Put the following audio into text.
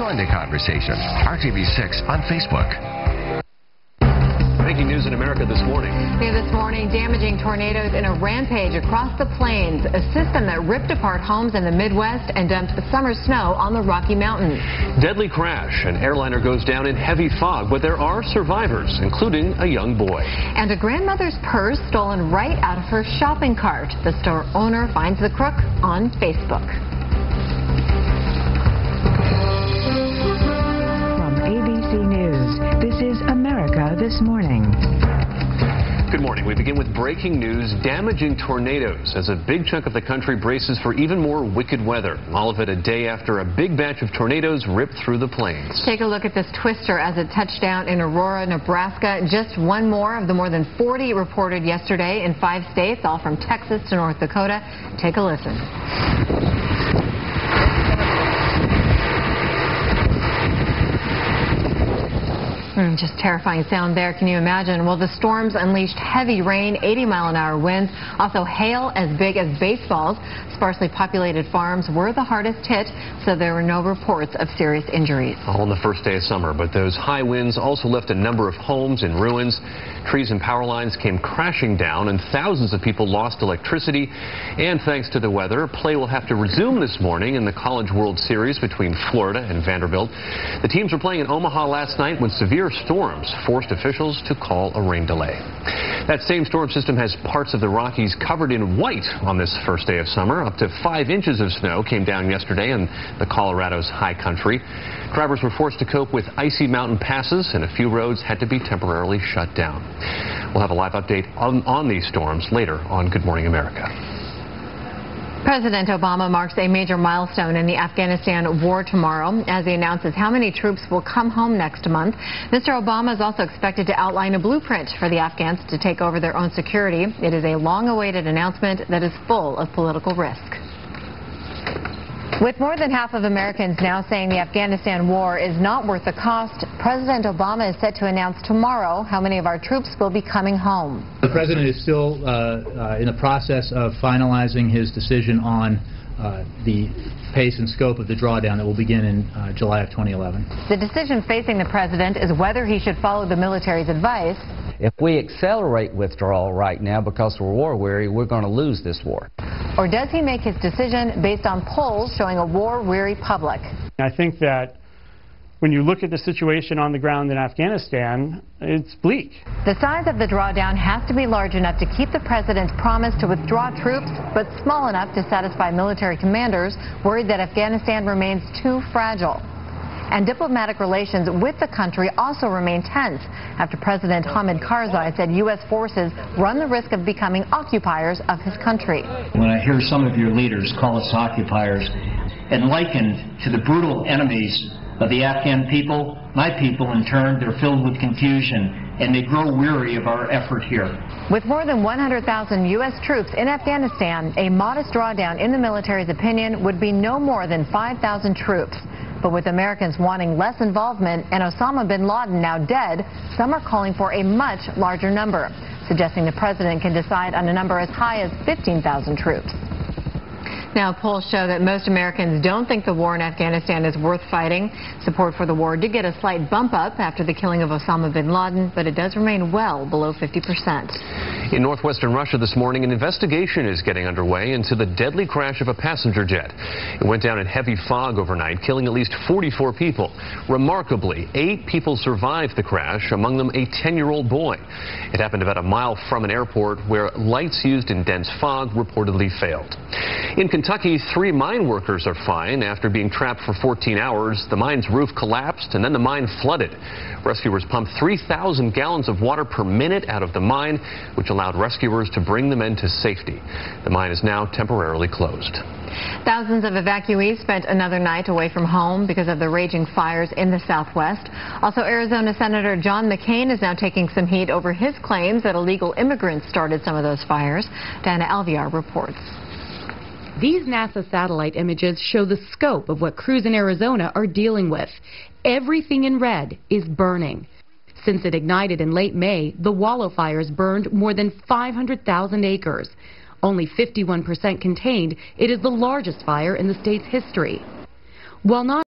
Join the conversation. RTV6 on Facebook. Breaking news in America this morning. This morning, damaging tornadoes in a rampage across the plains. A system that ripped apart homes in the Midwest and dumped summer snow on the Rocky Mountains. Deadly crash. An airliner goes down in heavy fog, but there are survivors, including a young boy. And a grandmother's purse stolen right out of her shopping cart. The store owner finds the crook on Facebook. ABC News. This is America This Morning. Good morning. We begin with breaking news, damaging tornadoes as a big chunk of the country braces for even more wicked weather. All of it a day after a big batch of tornadoes ripped through the plains. Take a look at this twister as it touched down in Aurora, Nebraska. Just one more of the more than 40 reported yesterday in 5 states, all from Texas to North Dakota. Take a listen. Just terrifying sound there. Can you imagine? Well, the storms unleashed heavy rain, 80-mile-an-hour winds, also hail as big as baseballs. Sparsely populated farms were the hardest hit, so there were no reports of serious injuries. All on the first day of summer, but those high winds also left a number of homes in ruins. Trees and power lines came crashing down, and thousands of people lost electricity. And thanks to the weather, play will have to resume this morning in the College World Series between Florida and Vanderbilt. The teams were playing in Omaha last night when severe storms forced officials to call a rain delay. That same storm system has parts of the Rockies covered in white on this first day of summer. Up to 5 inches of snow came down yesterday in the Colorado's high country. Drivers were forced to cope with icy mountain passes, and a few roads had to be temporarily shut down. We'll have a live update on these storms later on Good Morning America. President Obama marks a major milestone in the Afghanistan war tomorrow as he announces how many troops will come home next month. Mr. Obama is also expected to outline a blueprint for the Afghans to take over their own security. It is a long-awaited announcement that is full of political risk. With more than half of Americans now saying the Afghanistan war is not worth the cost, President Obama is set to announce tomorrow how many of our troops will be coming home. The president is still in the process of finalizing his decision on the pace and scope of the drawdown that will begin in July of 2011. The decision facing the president is whether he should follow the military's advice. If we accelerate withdrawal right now because we're war weary, we're going to lose this war. Or does he make his decision based on polls showing a war-weary public? I think that when you look at the situation on the ground in Afghanistan, it's bleak. The size of the drawdown has to be large enough to keep the president's promise to withdraw troops, but small enough to satisfy military commanders worried that Afghanistan remains too fragile. And diplomatic relations with the country also remain tense after President Hamid Karzai said U.S. forces run the risk of becoming occupiers of his country. When I hear some of your leaders call us occupiers and likened to the brutal enemies of the Afghan people, my people in turn, they're filled with confusion and they grow weary of our effort here. With more than 100,000 U.S. troops in Afghanistan, a modest drawdown in the military's opinion would be no more than 5,000 troops. But with Americans wanting less involvement and Osama bin Laden now dead, some are calling for a much larger number, suggesting the president can decide on a number as high as 15,000 troops. Now, polls show that most Americans don't think the war in Afghanistan is worth fighting. Support for the war did get a slight bump up after the killing of Osama bin Laden, but it does remain well below 50%. In northwestern Russia this morning, an investigation is getting underway into the deadly crash of a passenger jet. It went down in heavy fog overnight, killing at least 44 people. Remarkably, 8 people survived the crash, among them a 10-year-old boy. It happened about a mile from an airport where lights used in dense fog reportedly failed. In Kentucky, 3 mine workers are fine after being trapped for 14 hours. The mine's roof collapsed and then the mine flooded. Rescuers pumped 3,000 gallons of water per minute out of the mine, which allowed rescuers to bring the men to safety. The mine is now temporarily closed. Thousands of evacuees spent another night away from home because of the raging fires in the Southwest. Also, Arizona Senator John McCain is now taking some heat over his claims that illegal immigrants started some of those fires. Diana Alviar reports. These NASA satellite images show the scope of what crews in Arizona are dealing with. Everything in red is burning. Since it ignited in late May, the Wallow fires burned more than 500,000 acres. Only 51% contained, it is the largest fire in the state's history. While not